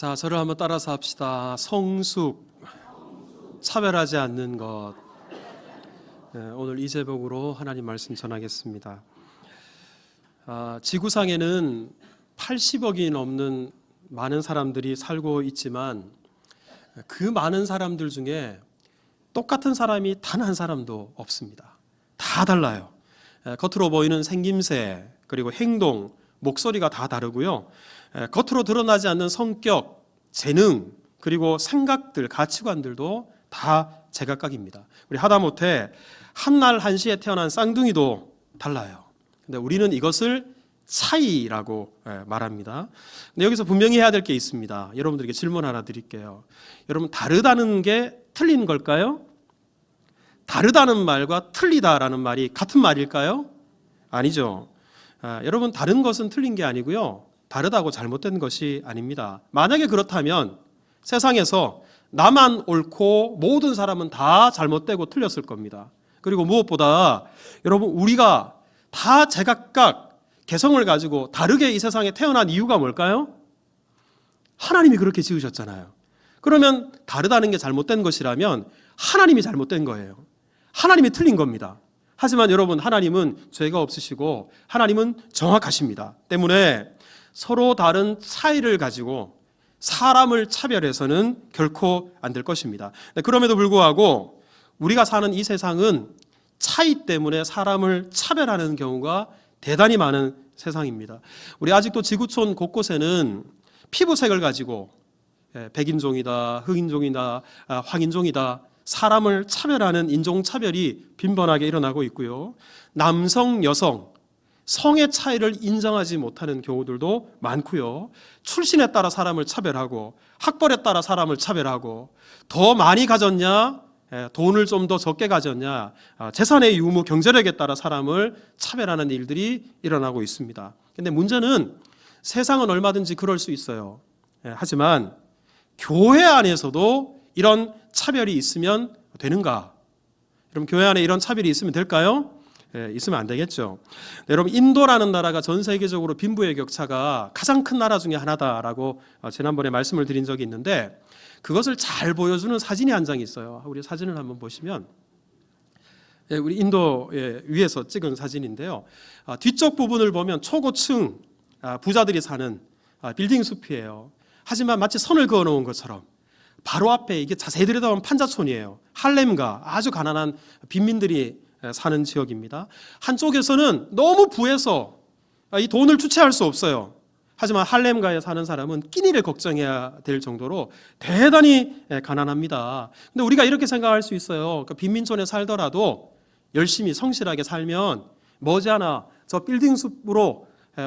자, 저를 한번 따라서 합시다. 성숙, 차별하지 않는 것. 오늘 이 제목으로 하나님 말씀 전하겠습니다. 지구상에는 80억이 넘는 많은 사람들이 살고 있지만 그 많은 사람들 중에 똑같은 사람이 단 한 사람도 없습니다. 다 달라요. 겉으로 보이는 생김새, 그리고 행동, 목소리가 다 다르고요. 겉으로 드러나지 않는 성격, 재능, 그리고 생각들, 가치관들도 다 제각각입니다. 우리 하다못해 한날 한시에 태어난 쌍둥이도 달라요. 근데 우리는 이것을 차이라고 말합니다. 근데 여기서 분명히 해야 될 게 있습니다. 여러분들에게 질문 하나 드릴게요. 여러분, 다르다는 게 틀린 걸까요? 다르다는 말과 틀리다라는 말이 같은 말일까요? 아니죠. 여러분, 다른 것은 틀린 게 아니고요, 다르다고 잘못된 것이 아닙니다. 만약에 그렇다면 세상에서 나만 옳고 모든 사람은 다 잘못되고 틀렸을 겁니다. 그리고 무엇보다 여러분, 우리가 다 제각각 개성을 가지고 다르게 이 세상에 태어난 이유가 뭘까요? 하나님이 그렇게 지으셨잖아요. 그러면 다르다는 게 잘못된 것이라면 하나님이 잘못된 거예요. 하나님이 틀린 겁니다. 하지만 여러분, 하나님은 죄가 없으시고 하나님은 정확하십니다. 때문에 서로 다른 차이를 가지고 사람을 차별해서는 결코 안 될 것입니다. 그럼에도 불구하고 우리가 사는 이 세상은 차이 때문에 사람을 차별하는 경우가 대단히 많은 세상입니다. 우리 아직도 지구촌 곳곳에는 피부색을 가지고 백인종이다, 흑인종이다, 황인종이다, 사람을 차별하는 인종차별이 빈번하게 일어나고 있고요. 남성, 여성, 성의 차이를 인정하지 못하는 경우들도 많고요. 출신에 따라 사람을 차별하고 학벌에 따라 사람을 차별하고 더 많이 가졌냐, 돈을 좀 더 적게 가졌냐, 재산의 유무, 경제력에 따라 사람을 차별하는 일들이 일어나고 있습니다. 그런데 문제는 세상은 얼마든지 그럴 수 있어요. 하지만 교회 안에서도 이런 차별이 있으면 되는가? 여러분, 교회 안에 이런 차별이 있으면 될까요? 있으면 안 되겠죠. 여러분, 인도라는 나라가 전 세계적으로 빈부의 격차가 가장 큰 나라 중에 하나다라고 지난번에 말씀을 드린 적이 있는데, 그것을 잘 보여주는 사진이 한 장 있어요. 우리 사진을 한번 보시면, 우리 인도의 위에서 찍은 사진인데요. 뒤쪽 부분을 보면 초고층 부자들이 사는 빌딩 숲이에요. 하지만 마치 선을 그어 놓은 것처럼 바로 앞에, 이게 자세히 들여다보면 판자촌이에요. 할렘가, 아주 가난한 빈민들이 사는 지역입니다. 한쪽에서는 너무 부해서 이 돈을 주체할 수 없어요. 하지만 할렘가에 사는 사람은 끼니를 걱정해야 될 정도로 대단히 가난합니다. 근데 우리가 이렇게 생각할 수 있어요. 빈민촌에 살더라도 열심히 성실하게 살면 머지않아 저 빌딩 숲으로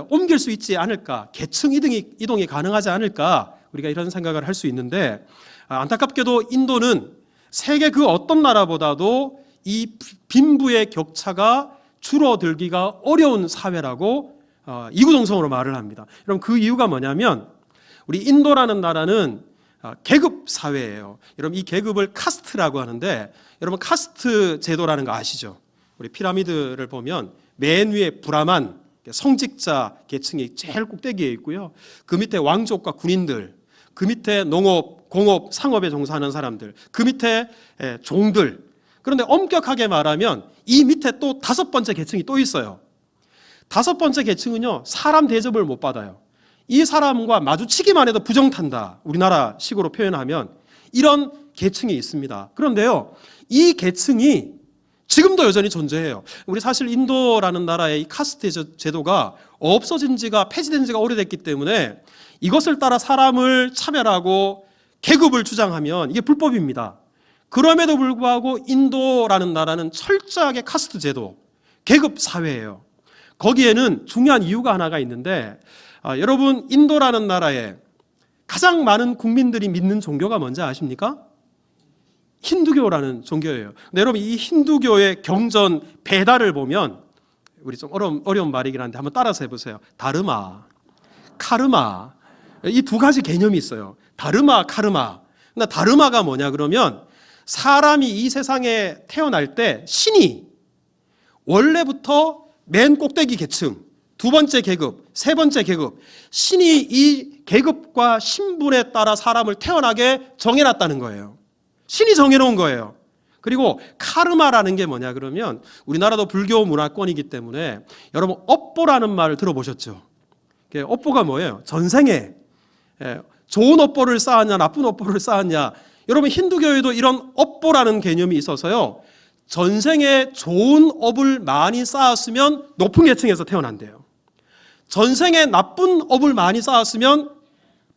옮길 수 있지 않을까, 계층 이동이 가능하지 않을까, 우리가 이런 생각을 할 수 있는데, 안타깝게도 인도는 세계 그 어떤 나라보다도 이 빈부의 격차가 줄어들기가 어려운 사회라고 이구동성으로 말을 합니다. 여러분, 그 이유가 뭐냐면, 우리 인도라는 나라는 계급 사회예요. 여러분, 이 계급을 카스트라고 하는데, 여러분, 카스트 제도라는 거 아시죠? 우리 피라미드를 보면 맨 위에 브라만, 성직자 계층이 제일 꼭대기에 있고요. 그 밑에 왕족과 군인들, 그 밑에 농업, 공업, 상업에 종사하는 사람들, 그 밑에 종들. 그런데 엄격하게 말하면 이 밑에 또 5번째 계층이 또 있어요. 5번째 계층은요, 사람 대접을 못 받아요. 이 사람과 마주치기만 해도 부정탄다, 우리나라 식으로 표현하면 이런 계층이 있습니다. 그런데요, 이 계층이 지금도 여전히 존재해요. 우리 사실 인도라는 나라의 이 카스트 제도가 없어진 지가, 폐지된 지가 오래됐기 때문에 이것을 따라 사람을 차별하고 계급을 주장하면 이게 불법입니다. 그럼에도 불구하고 인도라는 나라는 철저하게 카스트 제도, 계급 사회예요. 거기에는 중요한 이유가 하나가 있는데, 여러분, 인도라는 나라에 가장 많은 국민들이 믿는 종교가 뭔지 아십니까? 힌두교라는 종교예요. 근데 여러분, 이 힌두교의 경전 배달을 보면, 우리 좀 어려운 말이긴 한데 한번 따라서 해보세요. 다르마, 카르마, 이 두 가지 개념이 있어요. 다르마, 카르마. 근데 다르마가 뭐냐 그러면, 사람이 이 세상에 태어날 때 신이 원래부터 맨 꼭대기 계층, 두 번째 계급, 세 번째 계급. 신이 이 계급과 신분에 따라 사람을 태어나게 정해놨다는 거예요. 신이 정해놓은 거예요. 그리고 카르마라는 게 뭐냐 그러면 우리나라도 불교 문화권이기 때문에 여러분 업보라는 말을 들어보셨죠? 업보가 뭐예요? 전생에 좋은 업보를 쌓았냐 나쁜 업보를 쌓았냐. 여러분 힌두교에도 이런 업보라는 개념이 있어서요. 전생에 좋은 업을 많이 쌓았으면 높은 계층에서 태어난대요. 전생에 나쁜 업을 많이 쌓았으면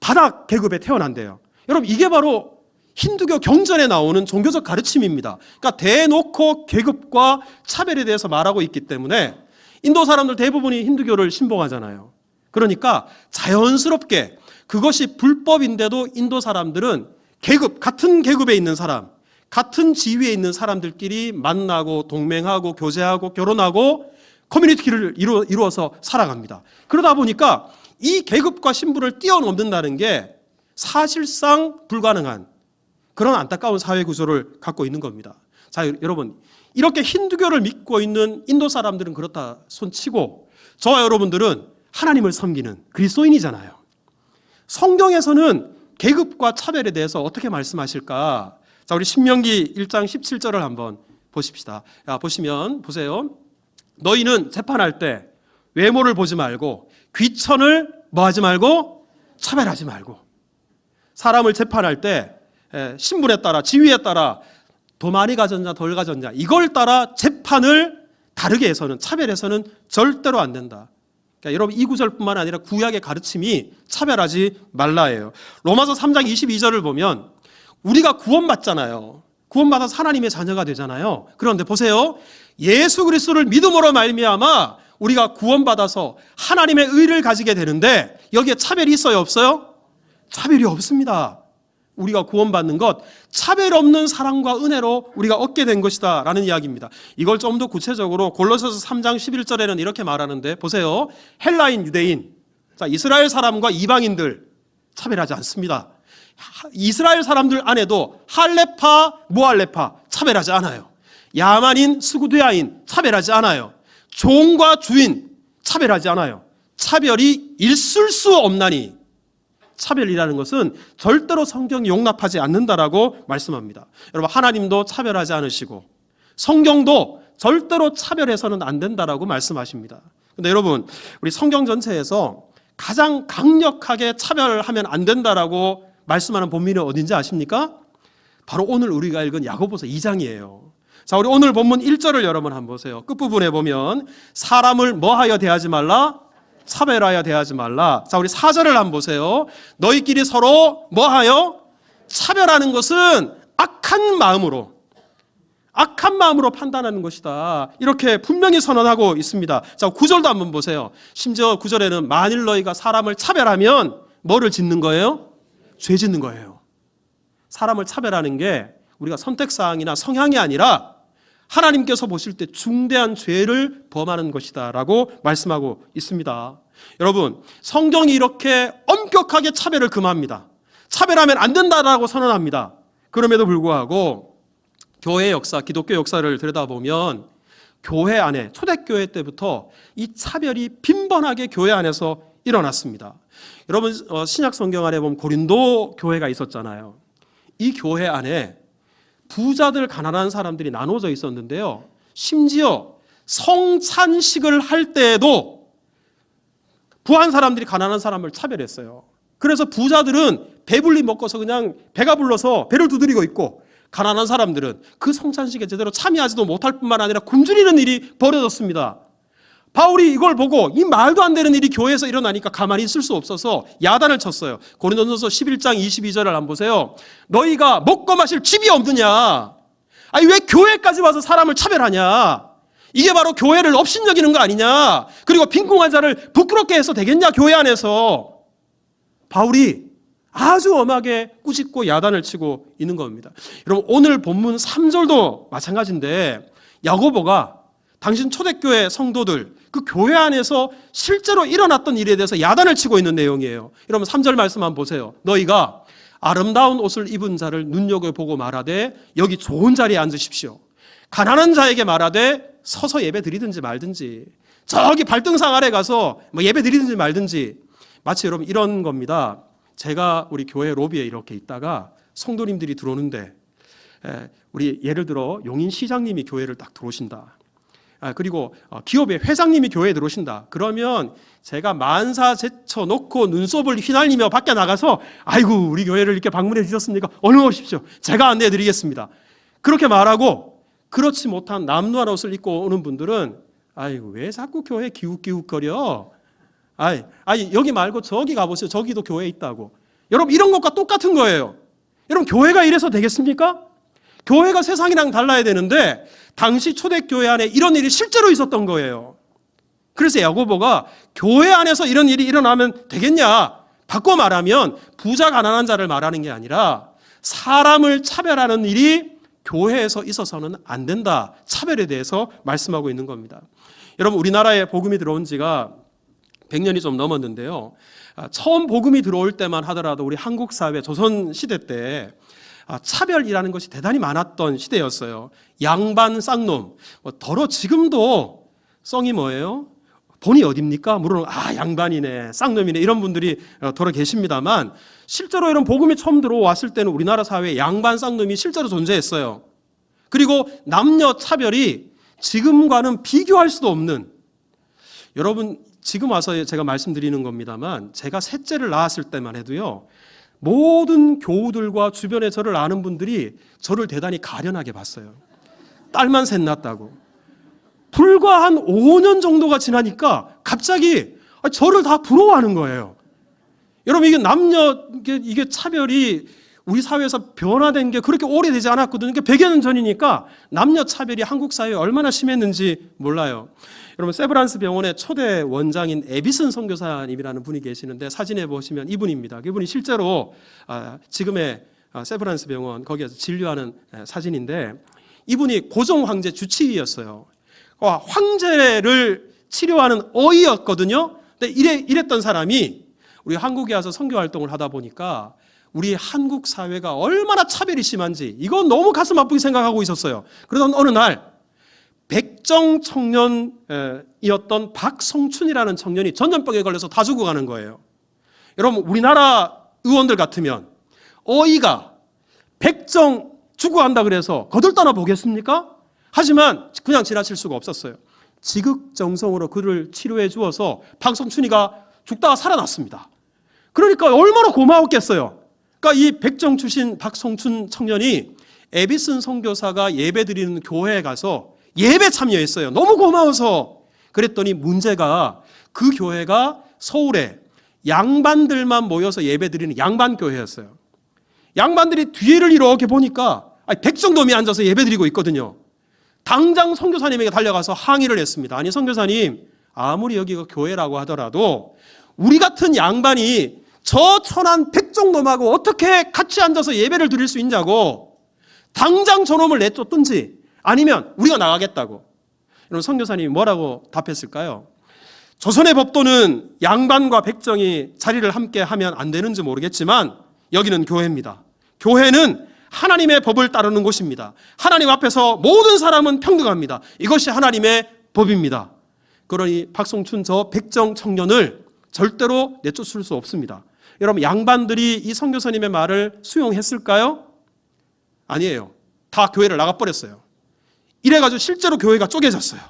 바닥 계급에 태어난대요. 여러분 이게 바로 힌두교 경전에 나오는 종교적 가르침입니다. 그러니까 대놓고 계급과 차별에 대해서 말하고 있기 때문에 인도 사람들 대부분이 힌두교를 신봉하잖아요. 그러니까 자연스럽게 그것이 불법인데도 인도 사람들은 계급, 같은 계급에 있는 사람, 같은 지위에 있는 사람들끼리 만나고 동맹하고 교제하고 결혼하고 커뮤니티를 이루어서 살아갑니다. 그러다 보니까 이 계급과 신분을 뛰어넘는다는 게 사실상 불가능한 그런 안타까운 사회 구조를 갖고 있는 겁니다. 자, 여러분 이렇게 힌두교를 믿고 있는 인도 사람들은 그렇다 손치고 저와 여러분들은 하나님을 섬기는 그리스도인이잖아요. 성경에서는 계급과 차별에 대해서 어떻게 말씀하실까? 자, 우리 신명기 1장 17절을 한번 보십시다. 보세요. 너희는 재판할 때 외모를 보지 말고 귀천을 뭐하지 말고 차별하지 말고 사람을 재판할 때 신분에 따라 지위에 따라 더 많이 가졌냐 덜 가졌냐 이걸 따라 재판을 다르게 해서는 차별해서는 절대로 안 된다. 그러니까 여러분 이 구절뿐만 아니라 구약의 가르침이 차별하지 말라예요. 로마서 3장 22절을 보면 우리가 구원받잖아요. 구원받아서 하나님의 자녀가 되잖아요. 그런데 보세요. 예수 그리스도를 믿음으로 말미암아 우리가 구원받아서 하나님의 의를 가지게 되는데 여기에 차별이 있어요? 없어요? 차별이 없습니다. 우리가 구원받는 것 차별 없는 사랑과 은혜로 우리가 얻게 된 것이다 라는 이야기입니다. 이걸 좀 더 구체적으로 골로새서 3장 11절에는 이렇게 말하는데 보세요. 헬라인, 유대인, 자, 이스라엘 사람과 이방인들 차별하지 않습니다. 이스라엘 사람들 안에도 할레파, 무할레파 차별하지 않아요. 야만인, 스구드야인 차별하지 않아요. 종과 주인 차별하지 않아요. 차별이 있을 수 없나니 차별이라는 것은 절대로 성경이 용납하지 않는다라고 말씀합니다. 여러분 하나님도 차별하지 않으시고 성경도 절대로 차별해서는 안 된다라고 말씀하십니다. 그런데 여러분 우리 성경 전체에서 가장 강력하게 차별하면 안 된다라고 말씀하는 본문이 어딘지 아십니까? 바로 오늘 우리가 읽은 야고보서 2장이에요. 자, 우리 오늘 본문 1절을 여러분 한번 보세요. 끝부분에 보면 사람을 뭐하여 대하지 말라? 차별하여 대하지 말라. 자, 우리 4절을 한번 보세요. 너희끼리 서로 뭐하여? 차별하는 것은 악한 마음으로 판단하는 것이다. 이렇게 분명히 선언하고 있습니다. 자, 9절도 한번 보세요. 심지어 9절에는 만일 너희가 사람을 차별하면 뭐를 짓는 거예요? 죄 짓는 거예요. 사람을 차별하는 게 우리가 선택사항이나 성향이 아니라 하나님께서 보실 때 중대한 죄를 범하는 것이다 라고 말씀하고 있습니다. 여러분 성경이 이렇게 엄격하게 차별을 금합니다. 차별하면 안 된다라고 선언합니다. 그럼에도 불구하고 교회 역사, 기독교 역사를 들여다보면 교회 안에 초대교회 때부터 이 차별이 빈번하게 교회 안에서 일어났습니다. 여러분 신약 성경 안에 보면 고린도 교회가 있었잖아요. 이 교회 안에 부자들 가난한 사람들이 나눠져 있었는데요. 심지어 성찬식을 할 때에도 부한 사람들이 가난한 사람을 차별했어요. 그래서 부자들은 배불리 먹고서 그냥 배가 불러서 배를 두드리고 있고 가난한 사람들은 그 성찬식에 제대로 참여하지도 못할 뿐만 아니라 굶주리는 일이 벌어졌습니다. 바울이 이걸 보고 이 말도 안 되는 일이 교회에서 일어나니까 가만히 있을 수 없어서 야단을 쳤어요. 고린도전서 11장 22절을 한번 보세요. 너희가 먹고 마실 집이 없느냐? 아니 왜 교회까지 와서 사람을 차별하냐? 이게 바로 교회를 업신여기는 거 아니냐? 그리고 빈궁한 자를 부끄럽게 해서 되겠냐? 교회 안에서. 바울이 아주 엄하게 꾸짖고 야단을 치고 있는 겁니다. 여러분 오늘 본문 3절도 마찬가지인데 야고보가 당신 초대교회 성도들 그 교회 안에서 실제로 일어났던 일에 대해서 야단을 치고 있는 내용이에요. 여러분 3절 말씀 한번 보세요. 너희가 아름다운 옷을 입은 자를 눈여겨보고 말하되 여기 좋은 자리에 앉으십시오. 가난한 자에게 말하되 서서 예배 드리든지 말든지 저기 발등상 아래 가서 뭐 예배 드리든지 말든지. 마치 여러분 이런 겁니다. 제가 우리 교회 로비에 이렇게 있다가 성도님들이 들어오는데, 우리 예를 들어 용인 시장님이 교회를 딱 들어오신다. 그리고 기업의 회장님이 교회에 들어오신다. 그러면 제가 만사 제쳐놓고 눈썹을 휘날리며 밖에 나가서 아이고 우리 교회를 이렇게 방문해 주셨습니까? 얼른 오십시오. 제가 안내해 드리겠습니다. 그렇게 말하고, 그렇지 못한 남루한 옷을 입고 오는 분들은 아이고 왜 자꾸 교회 기웃기웃거려? 아이 여기 말고 저기 가보세요. 저기도 교회 있다고. 여러분 이런 것과 똑같은 거예요. 여러분 교회가 이래서 되겠습니까? 교회가 세상이랑 달라야 되는데 당시 초대교회 안에 이런 일이 실제로 있었던 거예요. 그래서 야고보가 교회 안에서 이런 일이 일어나면 되겠냐? 바꿔 말하면 부자 가난한 자를 말하는 게 아니라 사람을 차별하는 일이 교회에서 있어서는 안 된다. 차별에 대해서 말씀하고 있는 겁니다. 여러분 우리나라에 복음이 들어온 지가 100년이 좀 넘었는데요. 처음 복음이 들어올 때만 하더라도 우리 한국 사회 조선 시대 때 차별이라는 것이 대단히 많았던 시대였어요. 양반 쌍놈. 더러 지금도 썽이 뭐예요? 본이 어딥니까? 물론 양반이네, 쌍놈이네 이런 분들이 더러 계십니다만, 실제로 이런 복음이 처음 들어왔을 때는 우리나라 사회에 양반 쌍놈이 실제로 존재했어요. 그리고 남녀 차별이 지금과는 비교할 수도 없는, 여러분 지금 와서 제가 말씀드리는 겁니다만, 제가 셋째를 낳았을 때만 해도요, 모든 교우들과 주변에 저를 아는 분들이 저를 대단히 가련하게 봤어요. 딸만 셋 낳았다고. 불과 한 5년 정도가 지나니까 갑자기 저를 다 부러워하는 거예요. 여러분 이게 남녀 이게 차별이 우리 사회에서 변화된 게 그렇게 오래되지 않았거든요. 100여 년 전이니까 남녀 차별이 한국 사회에 얼마나 심했는지 몰라요. 여러분 세브란스 병원의 초대 원장인 에비슨 선교사님이라는 분이 계시는데, 사진에 보시면 이분입니다. 이분이 실제로 지금의 세브란스 병원 거기에서 진료하는 사진인데, 이분이 고종 황제 주치의였어요. 황제를 치료하는 어이였거든요. 근데 이랬던 사람이 우리 한국에 와서 선교 활동을 하다 보니까 우리 한국 사회가 얼마나 차별이 심한지 이건 너무 가슴 아프게 생각하고 있었어요. 그러던 어느 날 백정 청년이었던 박성춘이라는 청년이 전염병에 걸려서 다 죽어가는 거예요. 여러분 우리나라 의원들 같으면 어이가 백정 죽어간다 그래서 거들떠나 보겠습니까? 하지만 그냥 지나칠 수가 없었어요. 지극정성으로 그를 치료해 주어서 박성춘이가 죽다가 살아났습니다. 그러니까 얼마나 고마웠겠어요. 그러니까 이 백정 출신 박성춘 청년이 에비슨 선교사가 예배드리는 교회에 가서 예배 참여했어요. 너무 고마워서. 그랬더니 문제가 그 교회가 서울에 양반들만 모여서 예배드리는 양반교회였어요. 양반들이 뒤를 이렇게 보니까 백정놈이 앉아서 예배드리고 있거든요. 당장 선교사님에게 달려가서 항의를 했습니다. 아니 선교사님, 아무리 여기가 교회라고 하더라도 우리 같은 양반이 저 천한 백정놈하고 어떻게 같이 앉아서 예배를 드릴 수 있냐고, 당장 저놈을 내쫓든지 아니면 우리가 나가겠다고. 여러분 선교사님이 뭐라고 답했을까요? 조선의 법도는 양반과 백정이 자리를 함께 하면 안 되는지 모르겠지만 여기는 교회입니다. 교회는 하나님의 법을 따르는 곳입니다. 하나님 앞에서 모든 사람은 평등합니다. 이것이 하나님의 법입니다. 그러니 박성춘 저 백정 청년을 절대로 내쫓을 수 없습니다. 여러분 양반들이 이 선교사님의 말을 수용했을까요? 아니에요. 다 교회를 나가버렸어요. 이래가지고 실제로 교회가 쪼개졌어요.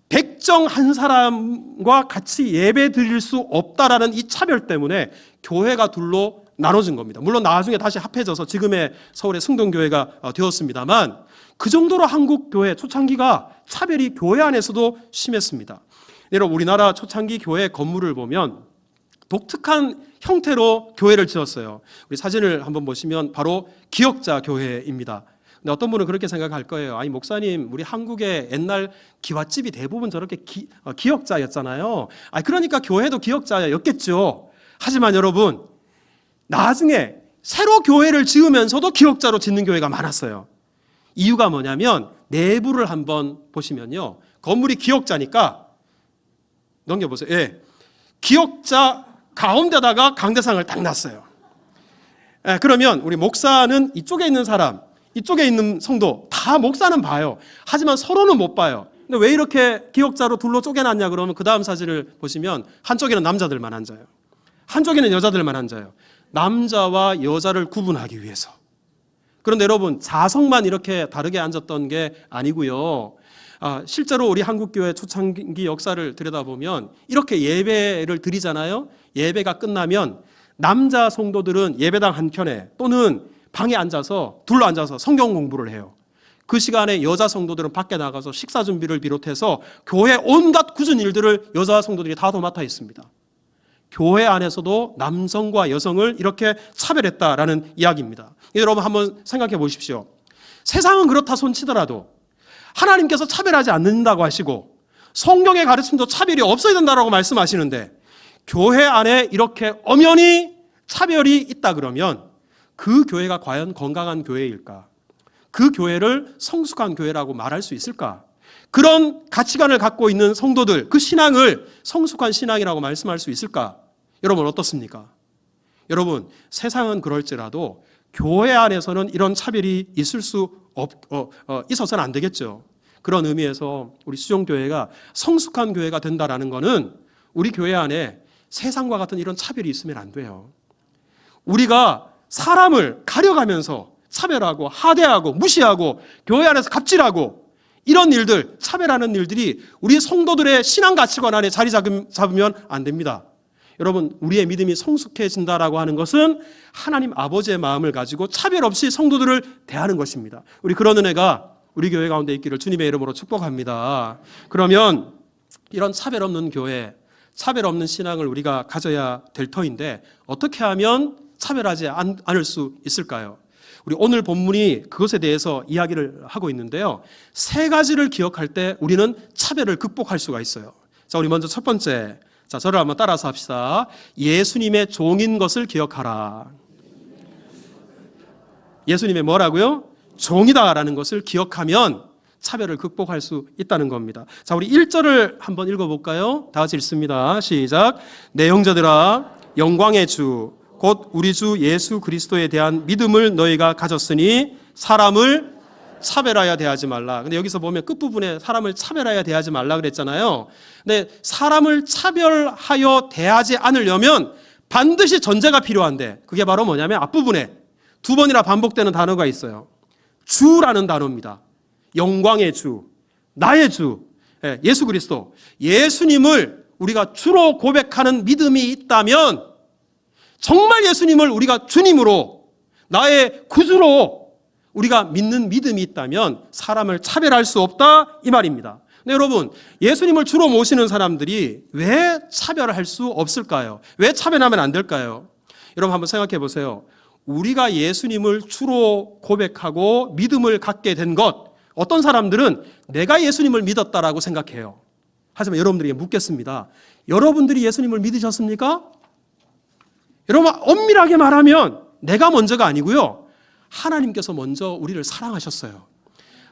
백정 한 사람과 같이 예배 드릴 수 없다라는 이 차별 때문에 교회가 둘로 나눠진 겁니다. 물론 나중에 다시 합해져서 지금의 서울의 승동교회가 되었습니다만, 그 정도로 한국 교회 초창기가 차별이 교회 안에서도 심했습니다. 여러분 우리나라 초창기 교회 건물을 보면 독특한 형태로 교회를 지었어요. 우리 사진을 한번 보시면 바로 기역자 교회입니다. 근데 어떤 분은 그렇게 생각할 거예요. 아니 목사님, 우리 한국의 옛날 기와집이 대부분 저렇게 기역자였잖아요. 그러니까 교회도 기역자였겠죠. 하지만 여러분 나중에 새로 교회를 지으면서도 기역자로 짓는 교회가 많았어요. 이유가 뭐냐면 내부를 한번 보시면요, 건물이 기역자니까 넘겨보세요. 예, 기역자 가운데다가 강대상을 딱 놨어요. 그러면 우리 목사는 이쪽에 있는 사람, 이쪽에 있는 성도 다 목사는 봐요. 하지만 서로는 못 봐요. 근데 왜 이렇게 기역자로 둘로 쪼개놨냐 그러면 그 다음 사진을 보시면 한쪽에는 남자들만 앉아요. 한쪽에는 여자들만 앉아요. 남자와 여자를 구분하기 위해서. 그런데 여러분, 자석만 이렇게 다르게 앉았던 게 아니고요. 실제로 우리 한국교회 초창기 역사를 들여다보면 이렇게 예배를 드리잖아요. 예배가 끝나면 남자 성도들은 예배당 한켠에 또는 방에 앉아서 둘러 앉아서 성경 공부를 해요. 그 시간에 여자 성도들은 밖에 나가서 식사 준비를 비롯해서 교회 온갖 굳은 일들을 여자 성도들이 다 도맡아 있습니다. 교회 안에서도 남성과 여성을 이렇게 차별했다라는 이야기입니다. 여러분 한번 생각해 보십시오. 세상은 그렇다 손치더라도 하나님께서 차별하지 않는다고 하시고 성경의 가르침도 차별이 없어야 된다고 말씀하시는데 교회 안에 이렇게 엄연히 차별이 있다 그러면 그 교회가 과연 건강한 교회일까? 그 교회를 성숙한 교회라고 말할 수 있을까? 그런 가치관을 갖고 있는 성도들, 그 신앙을 성숙한 신앙이라고 말씀할 수 있을까? 여러분 어떻습니까? 여러분, 세상은 그럴지라도 교회 안에서는 이런 차별이 있어서는 안 되겠죠. 그런 의미에서 우리 수종교회가 성숙한 교회가 된다라는 것은 우리 교회 안에 세상과 같은 이런 차별이 있으면 안 돼요. 우리가 사람을 가려가면서 차별하고 하대하고 무시하고 교회 안에서 갑질하고 이런 일들, 차별하는 일들이 우리 성도들의 신앙 가치관 안에 자리 잡으면 안 됩니다. 여러분, 우리의 믿음이 성숙해진다라고 하는 것은 하나님 아버지의 마음을 가지고 차별 없이 성도들을 대하는 것입니다. 우리 그런 은혜가 우리 교회 가운데 있기를 주님의 이름으로 축복합니다. 그러면 이런 차별 없는 교회, 차별 없는 신앙을 우리가 가져야 될 터인데 어떻게 하면 차별하지 않을 수 있을까요? 우리 오늘 본문이 그것에 대해서 이야기를 하고 있는데요. 세 가지를 기억할 때 우리는 차별을 극복할 수가 있어요. 자, 우리 먼저 첫 번째. 자, 저를 한번 따라서 합시다. 예수님의 종인 것을 기억하라. 예수님의 뭐라고요? 종이다라는 것을 기억하면 차별을 극복할 수 있다는 겁니다. 자, 우리 1절을 한번 읽어볼까요? 다 같이 읽습니다. 시작. 내 형제들아, 영광의 주 곧 우리 주 예수 그리스도에 대한 믿음을 너희가 가졌으니 사람을 차별하여 대하지 말라. 근데 여기서 보면 끝부분에 사람을 차별하여 대하지 말라 그랬잖아요. 근데 사람을 차별하여 대하지 않으려면 반드시 전제가 필요한데 그게 바로 뭐냐면 앞부분에 두 번이나 반복되는 단어가 있어요. 주라는 단어입니다. 영광의 주, 나의 주, 예수 그리스도, 예수님을 우리가 주로 고백하는 믿음이 있다면 정말 예수님을 우리가 주님으로 나의 구주로 우리가 믿는 믿음이 있다면 사람을 차별할 수 없다 이 말입니다. 근데 여러분, 예수님을 주로 모시는 사람들이 왜 차별할 수 없을까요? 왜 차별하면 안 될까요? 여러분 한번 생각해 보세요. 우리가 예수님을 주로 고백하고 믿음을 갖게 된 것, 어떤 사람들은 내가 예수님을 믿었다라고 생각해요. 하지만 여러분들에게 묻겠습니다. 여러분들이 예수님을 믿으셨습니까? 여러분 엄밀하게 말하면 내가 먼저가 아니고요. 하나님께서 먼저 우리를 사랑하셨어요.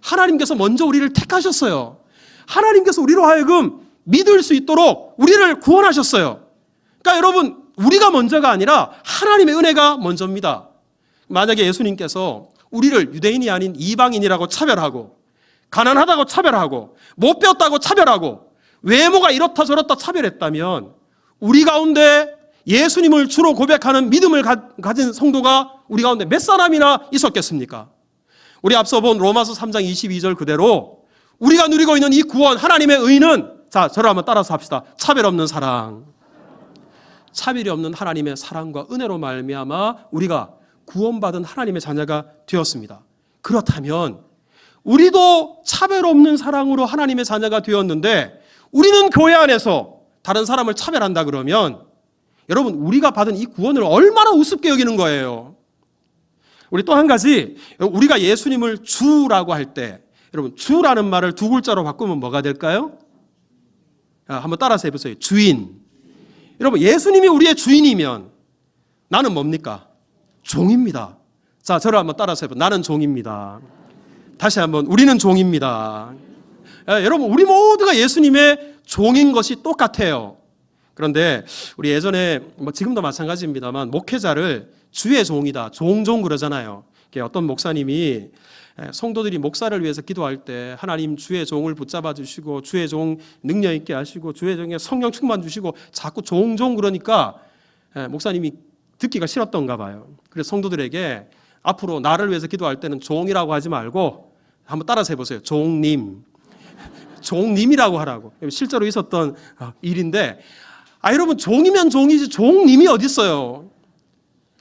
하나님께서 먼저 우리를 택하셨어요. 하나님께서 우리로 하여금 믿을 수 있도록 우리를 구원하셨어요. 그러니까 여러분 우리가 먼저가 아니라 하나님의 은혜가 먼저입니다. 만약에 예수님께서 우리를 유대인이 아닌 이방인이라고 차별하고 가난하다고 차별하고 못 배웠다고 차별하고 외모가 이렇다 저렇다 차별했다면 우리 가운데 예수님을 주로 고백하는 믿음을 가진 성도가 우리 가운데 몇 사람이나 있었겠습니까? 우리 앞서 본 로마서 3장 22절 그대로 우리가 누리고 있는 이 구원, 하나님의 의는, 자, 저를 한번 따라서 합시다. 차별 없는 사랑. 차별이 없는 하나님의 사랑과 은혜로 말미암아 우리가 구원받은 하나님의 자녀가 되었습니다. 그렇다면 우리도 차별 없는 사랑으로 하나님의 자녀가 되었는데 우리는 교회 안에서 다른 사람을 차별한다 그러면 여러분 우리가 받은 이 구원을 얼마나 우습게 여기는 거예요. 우리 또 한 가지, 우리가 예수님을 주라고 할 때 여러분 주라는 말을 두 글자로 바꾸면 뭐가 될까요? 한번 따라서 해보세요. 주인. 여러분 예수님이 우리의 주인이면 나는 뭡니까? 종입니다. 자, 저를 한번 따라서 해보세요. 나는 종입니다. 다시 한번 우리는 종입니다. 여러분 우리 모두가 예수님의 종인 것이 똑같아요. 그런데 우리 예전에 지금도 마찬가지입니다만 목회자를 주의 종이다 종종 그러잖아요. 어떤 목사님이 성도들이 목사를 위해서 기도할 때 하나님 주의 종을 붙잡아 주시고 주의 종 능력 있게 하시고 주의 종에 성령 충만 주시고 자꾸 종종 그러니까 목사님이 듣기가 싫었던가 봐요. 그래서 성도들에게 앞으로 나를 위해서 기도할 때는 종이라고 하지 말고 한번 따라서 해보세요. 종님. 종님이라고 하라고. 실제로 있었던 일인데 여러분 종이면 종이지 종님이 어디 있어요?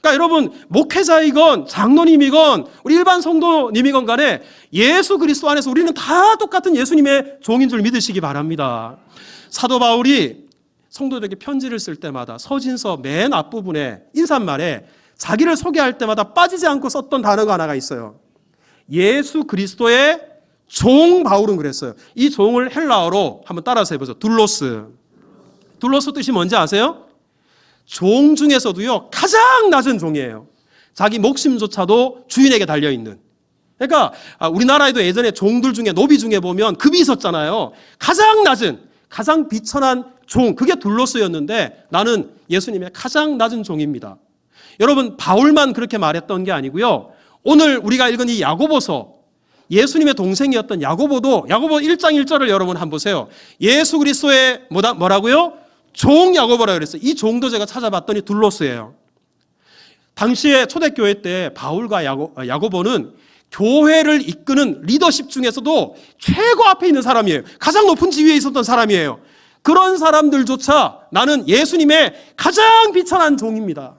그러니까 여러분 목회자이건 장로님이건 우리 일반 성도님이건 간에 예수 그리스도 안에서 우리는 다 똑같은 예수님의 종인 줄 믿으시기 바랍니다. 사도 바울이 성도들에게 편지를 쓸 때마다 서신서 맨 앞부분에 인사말에 자기를 소개할 때마다 빠지지 않고 썼던 단어가 하나가 있어요. 예수 그리스도의 종 바울은 그랬어요. 이 종을 헬라어로 한번 따라서 해보세요. 둘로스. 둘로스 뜻이 뭔지 아세요? 종 중에서도요 가장 낮은 종이에요. 자기 목숨조차도 주인에게 달려있는. 그러니까 우리나라에도 예전에 종들 중에 노비 중에 보면 급이 있었잖아요. 가장 낮은 가장 비천한 종, 그게 둘로스였는데 나는 예수님의 가장 낮은 종입니다. 여러분 바울만 그렇게 말했던 게 아니고요, 오늘 우리가 읽은 이 야고보서, 예수님의 동생이었던 야고보도 야고보 1장 1절을 여러분 한번 보세요. 예수 그리스도의 뭐라고요? 종 야고보라고 그랬어요. 이 종도 제가 찾아봤더니 둘로스예요. 당시에 초대교회 때 바울과 야고보는 교회를 이끄는 리더십 중에서도 최고 앞에 있는 사람이에요. 가장 높은 지위에 있었던 사람이에요. 그런 사람들조차 나는 예수님의 가장 비천한 종입니다.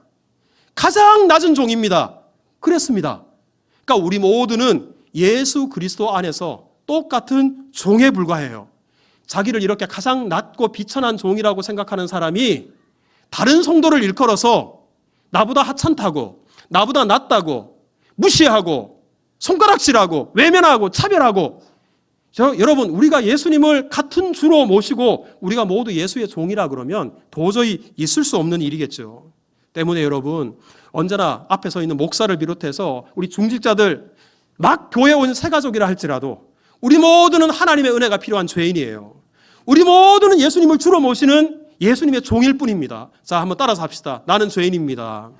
가장 낮은 종입니다. 그랬습니다. 그러니까 우리 모두는 예수 그리스도 안에서 똑같은 종에 불과해요. 자기를 이렇게 가장 낮고 비천한 종이라고 생각하는 사람이 다른 성도를 일컬어서 나보다 하찮다고, 나보다 낮다고, 무시하고, 손가락질하고, 외면하고, 차별하고, 여러분 우리가 예수님을 같은 주로 모시고 우리가 모두 예수의 종이라 그러면 도저히 있을 수 없는 일이겠죠. 때문에 여러분 언제나 앞에 서 있는 목사를 비롯해서 우리 중직자들 막 교회 온 새가족이라 할지라도 우리 모두는 하나님의 은혜가 필요한 죄인이에요. 우리 모두는 예수님을 주로 모시는 예수님의 종일 뿐입니다. 자, 한번 따라서 합시다. 나는 죄인입니다.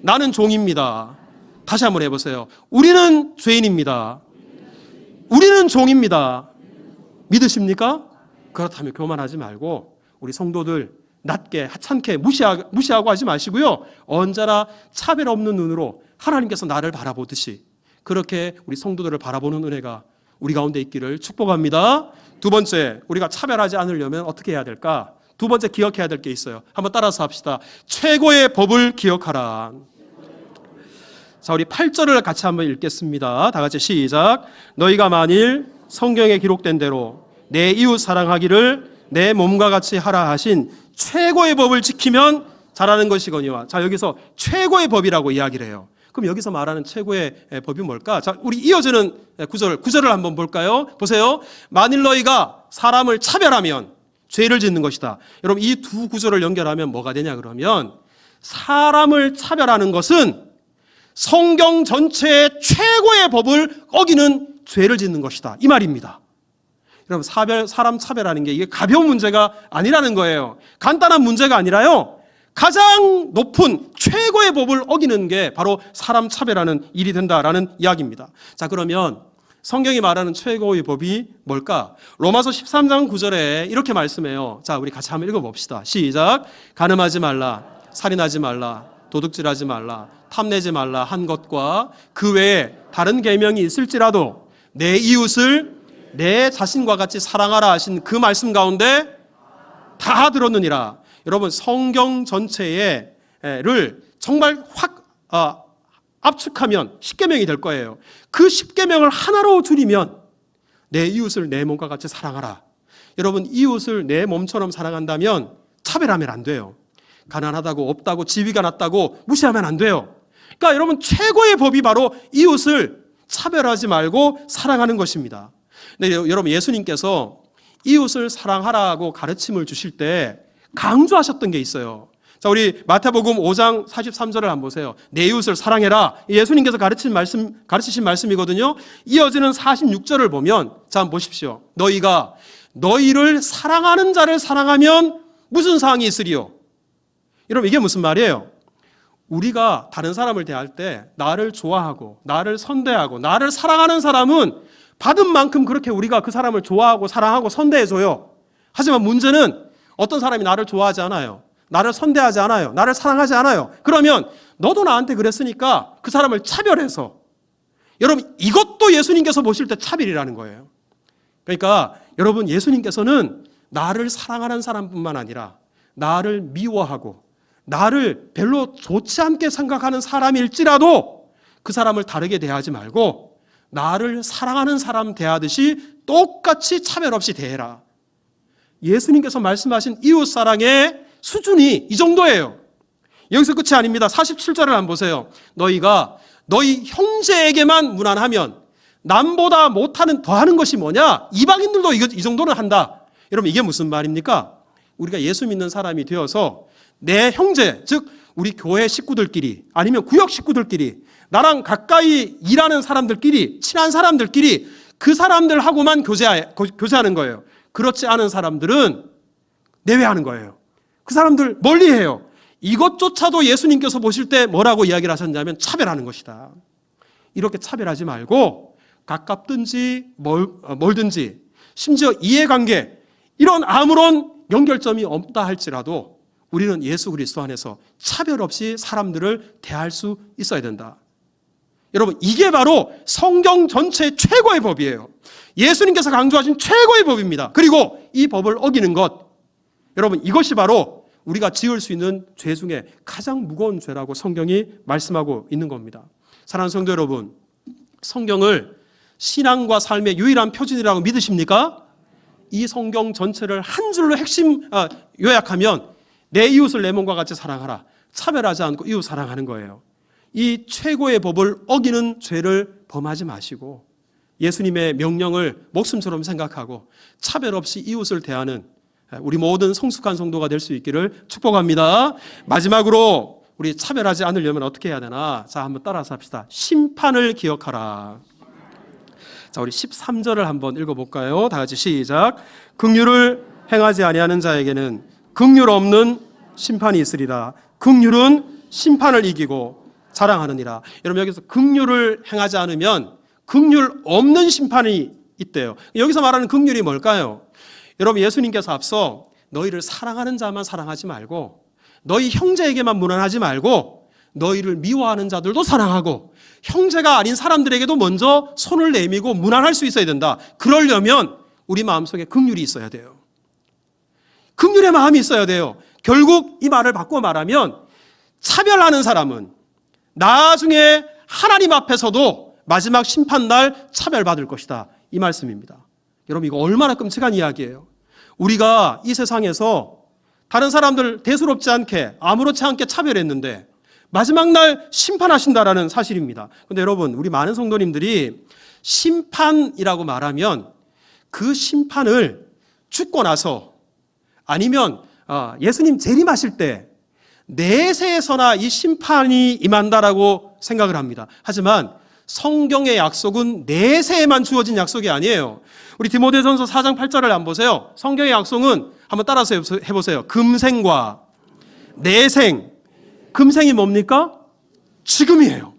나는 종입니다. 다시 한번 해보세요. 우리는 죄인입니다. 우리는 종입니다. 믿으십니까? 그렇다면 교만하지 말고 우리 성도들 낮게 하찮게 무시하고 하지 마시고요, 언제나 차별 없는 눈으로 하나님께서 나를 바라보듯이 그렇게 우리 성도들을 바라보는 은혜가 우리 가운데 있기를 축복합니다. 두 번째, 우리가 차별하지 않으려면 어떻게 해야 될까? 두 번째 기억해야 될 게 있어요. 한번 따라서 합시다. 최고의 법을 기억하라. 자, 우리 8절을 같이 한번 읽겠습니다. 다 같이 시작. 너희가 만일 성경에 기록된 대로 내 이웃 사랑하기를 내 몸과 같이 하라 하신 최고의 법을 지키면 잘하는 것이거니와. 자, 여기서 최고의 법이라고 이야기를 해요. 그럼 여기서 말하는 최고의 법이 뭘까? 자, 우리 이어지는 구절을 한번 볼까요? 보세요. 만일 너희가 사람을 차별하면 죄를 짓는 것이다. 여러분 이 두 구절을 연결하면 뭐가 되냐 그러면, 사람을 차별하는 것은 성경 전체의 최고의 법을 어기는 죄를 짓는 것이다, 이 말입니다. 여러분 사람 차별하는 게 이게 가벼운 문제가 아니라는 거예요. 간단한 문제가 아니라요, 가장 높은 최고의 법을 어기는 게 바로 사람 차별하는 일이 된다라는 이야기입니다. 자, 그러면 성경이 말하는 최고의 법이 뭘까? 로마서 13장 9절에 이렇게 말씀해요. 자, 우리 같이 한번 읽어봅시다. 시작. 간음하지 말라, 살인하지 말라, 도둑질하지 말라, 탐내지 말라 한 것과 그 외에 다른 계명이 있을지라도 내 이웃을 내 자신과 같이 사랑하라 하신 그 말씀 가운데 다 들었느니라. 여러분 성경 전체를 정말 확 압축하면 10계명이 될 거예요. 그 10계명을 하나로 줄이면 내 이웃을 내 몸과 같이 사랑하라. 여러분 이웃을 내 몸처럼 사랑한다면 차별하면 안 돼요. 가난하다고 없다고 지위가 낮다고 무시하면 안 돼요. 그러니까 여러분 최고의 법이 바로 이웃을 차별하지 말고 사랑하는 것입니다. 네, 여러분 예수님께서 이웃을 사랑하라고 가르침을 주실 때 강조하셨던 게 있어요. 자, 우리 마태복음 5장 43절을 한번 보세요. 내 이웃을 사랑해라. 예수님께서 가르치신 말씀이거든요. 이어지는 46절을 보면, 자, 한번 보십시오. 너희가 너희를 사랑하는 자를 사랑하면 무슨 사항이 있으리요? 여러분 이게 무슨 말이에요? 우리가 다른 사람을 대할 때 나를 좋아하고 나를 선대하고 나를 사랑하는 사람은 받은 만큼 그렇게 우리가 그 사람을 좋아하고 사랑하고 선대해줘요. 하지만 문제는 어떤 사람이 나를 좋아하지 않아요. 나를 선대하지 않아요. 나를 사랑하지 않아요. 그러면 너도 나한테 그랬으니까 그 사람을 차별해서, 여러분 이것도 예수님께서 보실 때 차별이라는 거예요. 그러니까 여러분, 예수님께서는 나를 사랑하는 사람뿐만 아니라 나를 미워하고 나를 별로 좋지 않게 생각하는 사람일지라도 그 사람을 다르게 대하지 말고 나를 사랑하는 사람 대하듯이 똑같이 차별 없이 대해라. 예수님께서 말씀하신 이웃사랑의 수준이 이 정도예요. 여기서 끝이 아닙니다. 47절을 한번 보세요. 너희가 너희 형제에게만 무난하면 남보다 못하는 더하는 것이 뭐냐? 이방인들도 이 정도는 한다. 여러분 이게 무슨 말입니까? 우리가 예수 믿는 사람이 되어서 내 형제, 즉 우리 교회 식구들끼리 아니면 구역 식구들끼리 나랑 가까이 일하는 사람들끼리 친한 사람들끼리 그 사람들하고만 교제하는 거예요. 그렇지 않은 사람들은 내외하는 거예요. 그 사람들 멀리해요. 이것조차도 예수님께서 보실 때 뭐라고 이야기를 하셨냐면 차별하는 것이다. 이렇게 차별하지 말고 가깝든지 멀든지 심지어 이해관계 이런 아무런 연결점이 없다 할지라도 우리는 예수 그리스도 안에서 차별 없이 사람들을 대할 수 있어야 된다. 여러분 이게 바로 성경 전체 최고의 법이에요. 예수님께서 강조하신 최고의 법입니다. 그리고 이 법을 어기는 것, 여러분 이것이 바로 우리가 지을 수 있는 죄 중에 가장 무거운 죄라고 성경이 말씀하고 있는 겁니다. 사랑하는 성도 여러분, 성경을 신앙과 삶의 유일한 표준이라고 믿으십니까? 이 성경 전체를 한 줄로 요약하면 내 이웃을 내 몸과 같이 사랑하라. 차별하지 않고 이웃 사랑하는 거예요. 이 최고의 법을 어기는 죄를 범하지 마시고 예수님의 명령을 목숨처럼 생각하고 차별 없이 이웃을 대하는 우리 모든 성숙한 성도가 될 수 있기를 축복합니다. 마지막으로 우리 차별하지 않으려면 어떻게 해야 되나? 자, 한번 따라서 합시다. 심판을 기억하라. 자, 우리 13절을 한번 읽어볼까요? 다 같이 시작. 긍휼을 행하지 아니하는 자에게는 긍휼 없는 심판이 있으리라. 긍휼은 심판을 이기고 자랑하느니라. 여러분 여기서 긍휼을 행하지 않으면 긍휼 없는 심판이 있대요. 여기서 말하는 긍휼이 뭘까요? 여러분 예수님께서 앞서 너희를 사랑하는 자만 사랑하지 말고 너희 형제에게만 무난하지 말고 너희를 미워하는 자들도 사랑하고 형제가 아닌 사람들에게도 먼저 손을 내밀고 무난할 수 있어야 된다. 그러려면 우리 마음속에 긍휼이 있어야 돼요. 긍휼의 마음이 있어야 돼요. 결국 이 말을 바꿔 말하면 차별하는 사람은 나중에 하나님 앞에서도 마지막 심판날 차별받을 것이다. 이 말씀입니다. 여러분 이거 얼마나 끔찍한 이야기예요. 우리가 이 세상에서 다른 사람들 대수롭지 않게 아무렇지 않게 차별했는데 마지막 날 심판하신다라는 사실입니다. 그런데 여러분 우리 많은 성도님들이 심판이라고 말하면 그 심판을 죽고 나서 아니면 예수님 재림하실 때 내세에서나 이 심판이 임한다라고 생각을 합니다. 하지만 성경의 약속은 내세에만 주어진 약속이 아니에요. 우리 디모데전서 4장 8절을 한번 보세요. 성경의 약속은 한번 따라서 해보세요. 금생과 내생. 금생이 뭡니까? 지금이에요.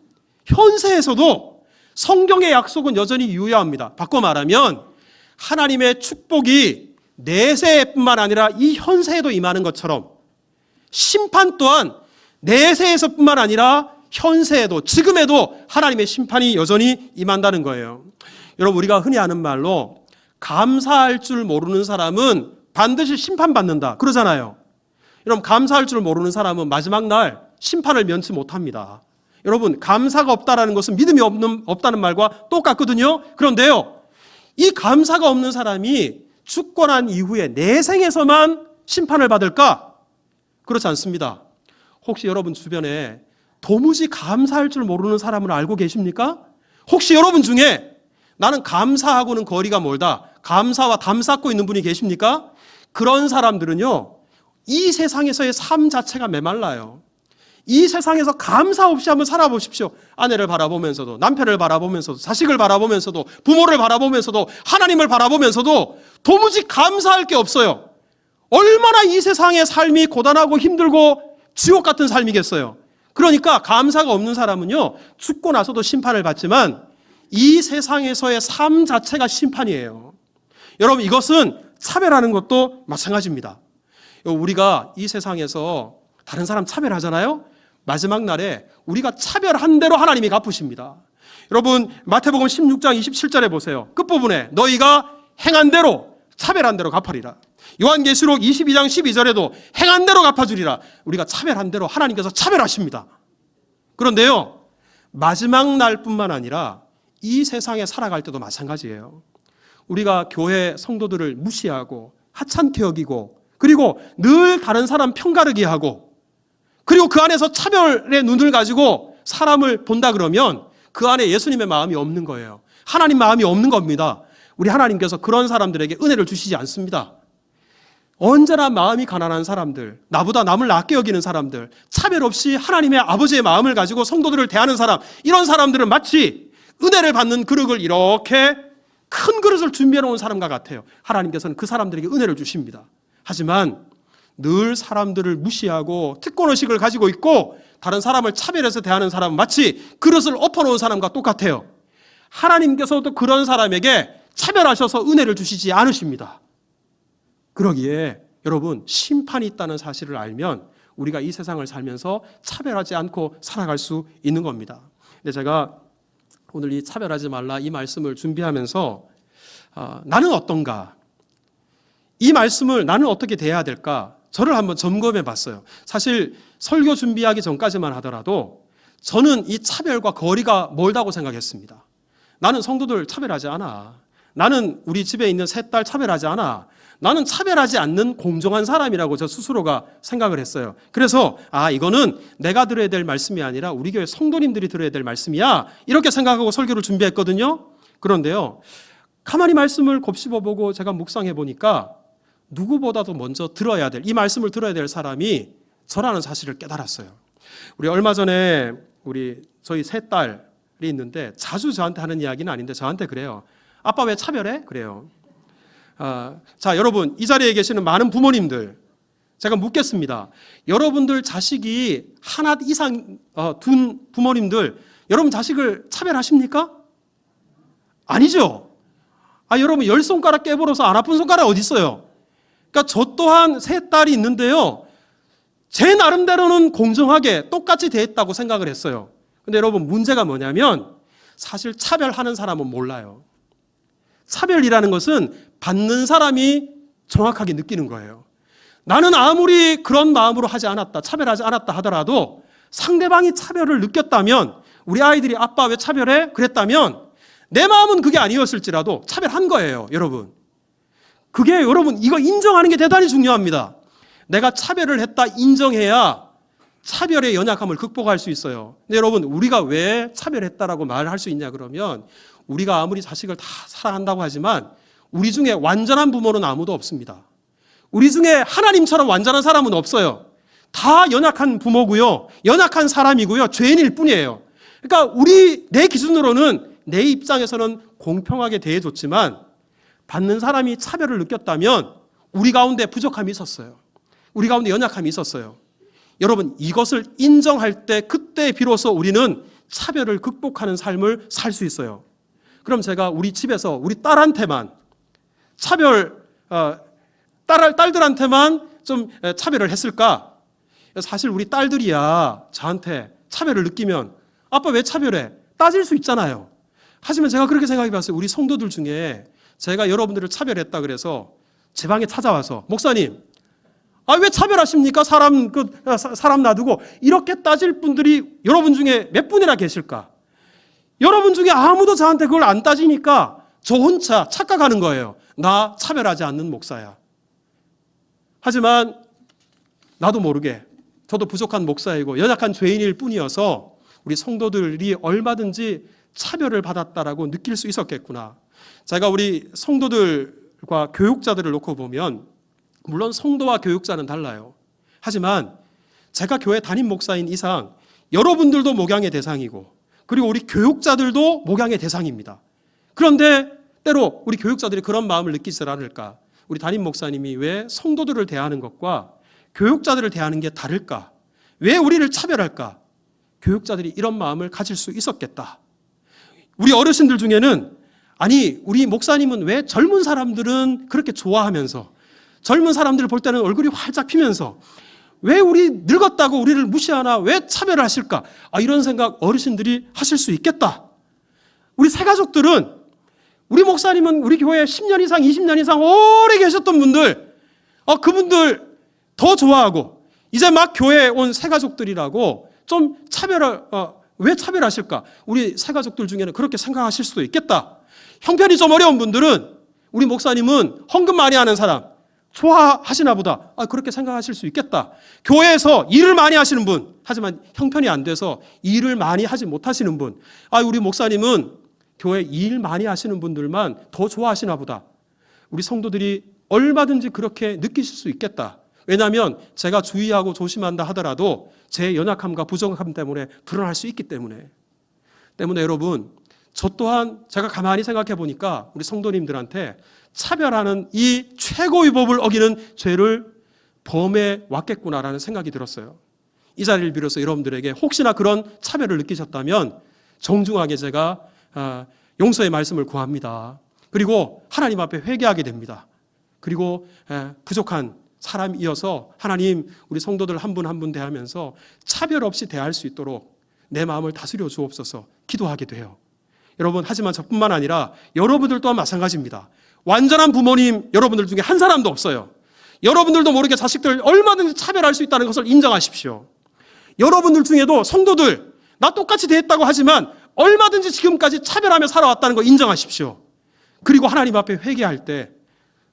현세에서도 성경의 약속은 여전히 유효합니다. 바꿔 말하면 하나님의 축복이 내세뿐만 아니라 이 현세에도 임하는 것처럼 심판 또한 내세에서뿐만 아니라 현세에도 지금에도 하나님의 심판이 여전히 임한다는 거예요. 여러분 우리가 흔히 하는 말로 감사할 줄 모르는 사람은 반드시 심판받는다 그러잖아요. 여러분 감사할 줄 모르는 사람은 마지막 날 심판을 면치 못합니다. 여러분 감사가 없다라는 것은 믿음이 없다는 말과 똑같거든요. 그런데요 이 감사가 없는 사람이 죽고 난 이후에 내생에서만 심판을 받을까? 그렇지 않습니다. 혹시 여러분 주변에 도무지 감사할 줄 모르는 사람을 알고 계십니까? 혹시 여러분 중에 나는 감사하고는 거리가 멀다, 감사와 담 쌓고 있는 분이 계십니까? 그런 사람들은요 이 세상에서의 삶 자체가 메말라요. 이 세상에서 감사 없이 한번 살아보십시오. 아내를 바라보면서도 남편을 바라보면서도 자식을 바라보면서도 부모를 바라보면서도 하나님을 바라보면서도 도무지 감사할 게 없어요. 얼마나 이 세상의 삶이 고단하고 힘들고 지옥 같은 삶이겠어요. 그러니까 감사가 없는 사람은요, 죽고 나서도 심판을 받지만 이 세상에서의 삶 자체가 심판이에요. 여러분, 이것은 차별하는 것도 마찬가지입니다. 우리가 이 세상에서 다른 사람 차별하잖아요. 마지막 날에 우리가 차별한 대로 하나님이 갚으십니다. 여러분, 마태복음 16장 27절에 보세요. 끝부분에 너희가 행한 대로 차별한 대로 갚으리라. 요한계시록 22장 12절에도 행한 대로 갚아주리라. 우리가 차별한 대로 하나님께서 차별하십니다. 그런데요, 마지막 날뿐만 아니라 이 세상에 살아갈 때도 마찬가지예요. 우리가 교회 성도들을 무시하고 하찮게 여기고, 그리고 늘 다른 사람 편가르기 하고, 그리고 그 안에서 차별의 눈을 가지고 사람을 본다 그러면 그 안에 예수님의 마음이 없는 거예요. 하나님 마음이 없는 겁니다. 우리 하나님께서 그런 사람들에게 은혜를 주시지 않습니다. 언제나 마음이 가난한 사람들, 나보다 남을 낮게 여기는 사람들, 차별 없이 하나님의 아버지의 마음을 가지고 성도들을 대하는 사람, 이런 사람들은 마치 은혜를 받는 그릇을 이렇게 큰 그릇을 준비해 놓은 사람과 같아요. 하나님께서는 그 사람들에게 은혜를 주십니다. 하지만 늘 사람들을 무시하고 특권의식을 가지고 있고 다른 사람을 차별해서 대하는 사람은 마치 그릇을 엎어놓은 사람과 똑같아요. 하나님께서도 그런 사람에게 차별하셔서 은혜를 주시지 않으십니다. 그러기에 여러분, 심판이 있다는 사실을 알면 우리가 이 세상을 살면서 차별하지 않고 살아갈 수 있는 겁니다. 근데 제가 오늘 이 차별하지 말라 이 말씀을 준비하면서 나는 어떤가? 이 말씀을 나는 어떻게 대해야 될까? 저를 한번 점검해 봤어요. 사실 설교 준비하기 전까지만 하더라도 저는 이 차별과 거리가 멀다고 생각했습니다. 나는 성도들 차별하지 않아. 나는 우리 집에 있는 세 딸 차별하지 않아. 나는 차별하지 않는 공정한 사람이라고 저 스스로가 생각을 했어요. 그래서 이거는 내가 들어야 될 말씀이 아니라 우리 교회 성도님들이 들어야 될 말씀이야, 이렇게 생각하고 설교를 준비했거든요. 그런데요, 가만히 말씀을 곱씹어보고 제가 묵상해 보니까 누구보다도 먼저 들어야 될, 이 말씀을 들어야 될 사람이 저라는 사실을 깨달았어요. 우리 얼마 전에 저희 세 딸이 있는데 자주 저한테 하는 이야기는 아닌데 저한테 그래요. 아빠 왜 차별해? 그래요. 자, 여러분, 이 자리에 계시는 많은 부모님들, 제가 묻겠습니다. 여러분들 자식이 하나 이상 둔 부모님들, 여러분 자식을 차별하십니까? 아니죠. 여러분 10손가락 깨물어서 안 아픈 손가락 어디 있어요? 그러니까 저 또한 세 딸이 있는데요, 제 나름대로는 공정하게 똑같이 대했다고 생각을 했어요. 근데 여러분, 문제가 뭐냐면 사실 차별하는 사람은 몰라요. 차별이라는 것은 받는 사람이 정확하게 느끼는 거예요. 나는 아무리 그런 마음으로 하지 않았다, 차별하지 않았다 하더라도 상대방이 차별을 느꼈다면, 우리 아이들이 아빠 왜 차별해? 그랬다면 내 마음은 그게 아니었을지라도 차별한 거예요. 여러분, 그게 여러분, 이거 인정하는 게 대단히 중요합니다. 내가 차별을 했다 인정해야 차별의 연약함을 극복할 수 있어요. 근데 여러분, 우리가 왜 차별했다라고 말할 수 있냐 그러면, 우리가 아무리 자식을 다 사랑한다고 하지만 우리 중에 완전한 부모는 아무도 없습니다. 우리 중에 하나님처럼 완전한 사람은 없어요. 다 연약한 부모고요, 연약한 사람이고요, 죄인일 뿐이에요. 그러니까 내 기준으로는, 내 입장에서는 공평하게 대해줬지만 받는 사람이 차별을 느꼈다면 우리 가운데 부족함이 있었어요. 우리 가운데 연약함이 있었어요. 여러분, 이것을 인정할 때, 그때 비로소 우리는 차별을 극복하는 삶을 살 수 있어요. 그럼 제가 우리 집에서 우리 딸한테만 딸들한테만 좀 차별을 했을까? 사실 우리 딸들이야 저한테 차별을 느끼면 아빠 왜 차별해? 따질 수 있잖아요. 하지만 제가 그렇게 생각해 봤어요. 우리 성도들 중에 제가 여러분들을 차별했다 그래서 제 방에 찾아와서, 목사님, 왜 차별하십니까? 사람 놔두고, 이렇게 따질 분들이 여러분 중에 몇 분이나 계실까? 여러분 중에 아무도 저한테 그걸 안 따지니까 저 혼자 착각하는 거예요. 나 차별하지 않는 목사야. 하지만 나도 모르게 저도 부족한 목사이고 연약한 죄인일 뿐이어서 우리 성도들이 얼마든지 차별을 받았다라고 느낄 수 있었겠구나. 제가 우리 성도들과 교육자들을 놓고 보면, 물론 성도와 교육자는 달라요. 하지만 제가 교회 담임 목사인 이상 여러분들도 목양의 대상이고, 그리고 우리 교육자들도 목양의 대상입니다. 그런데 때로 우리 교육자들이 그런 마음을 느끼지 않을까? 우리 담임 목사님이 왜 성도들을 대하는 것과 교육자들을 대하는 게 다를까? 왜 우리를 차별할까? 교육자들이 이런 마음을 가질 수 있었겠다. 우리 어르신들 중에는 아니 우리 목사님은 왜 젊은 사람들은 그렇게 좋아하면서 젊은 사람들을 볼 때는 얼굴이 활짝 피면서 왜 우리 늙었다고 우리를 무시하나 왜 차별하실까? 이런 생각 어르신들이 하실 수 있겠다. 우리 새가족들은 우리 목사님은 우리 교회에 10년 이상 20년 이상 오래 계셨던 분들 그분들 더 좋아하고 이제 막 교회에 온 새가족들이라고 좀 왜 차별하실까? 우리 새가족들 중에는 그렇게 생각하실 수도 있겠다. 형편이 좀 어려운 분들은 우리 목사님은 헌금 많이 하는 사람 좋아하시나 보다. 그렇게 생각하실 수 있겠다. 교회에서 일을 많이 하시는 분, 하지만 형편이 안 돼서 일을 많이 하지 못하시는 분, 우리 목사님은 교회 일 많이 하시는 분들만 더 좋아하시나 보다. 우리 성도들이 얼마든지 그렇게 느끼실 수 있겠다. 왜냐하면 제가 주의하고 조심한다 하더라도 제 연약함과 부족함 때문에 불안할 수 있기 때문에 여러분, 저 또한 제가 가만히 생각해 보니까 우리 성도님들한테 차별하는 이 최고의 법을 어기는 죄를 범해 왔겠구나라는 생각이 들었어요. 이 자리를 빌어서 여러분들에게 혹시나 그런 차별을 느끼셨다면 정중하게 제가 용서의 말씀을 구합니다. 그리고 하나님 앞에 회개하게 됩니다. 그리고 부족한 사람이어서 하나님 우리 성도들 한 분 한 분 대하면서 차별 없이 대할 수 있도록 내 마음을 다스려 주옵소서 기도하게 돼요. 여러분, 하지만 저뿐만 아니라 여러분들 또한 마찬가지입니다. 완전한 부모님 여러분들 중에 한 사람도 없어요. 여러분들도 모르게 자식들 얼마든지 차별할 수 있다는 것을 인정하십시오. 여러분들 중에도 성도들 나 똑같이 대했다고 하지만 얼마든지 지금까지 차별하며 살아왔다는 거 인정하십시오. 그리고 하나님 앞에 회개할 때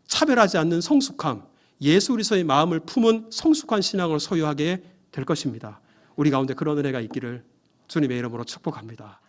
차별하지 않는 성숙함, 예수 그리스도의 마음을 품은 성숙한 신앙을 소유하게 될 것입니다. 우리 가운데 그런 은혜가 있기를 주님의 이름으로 축복합니다.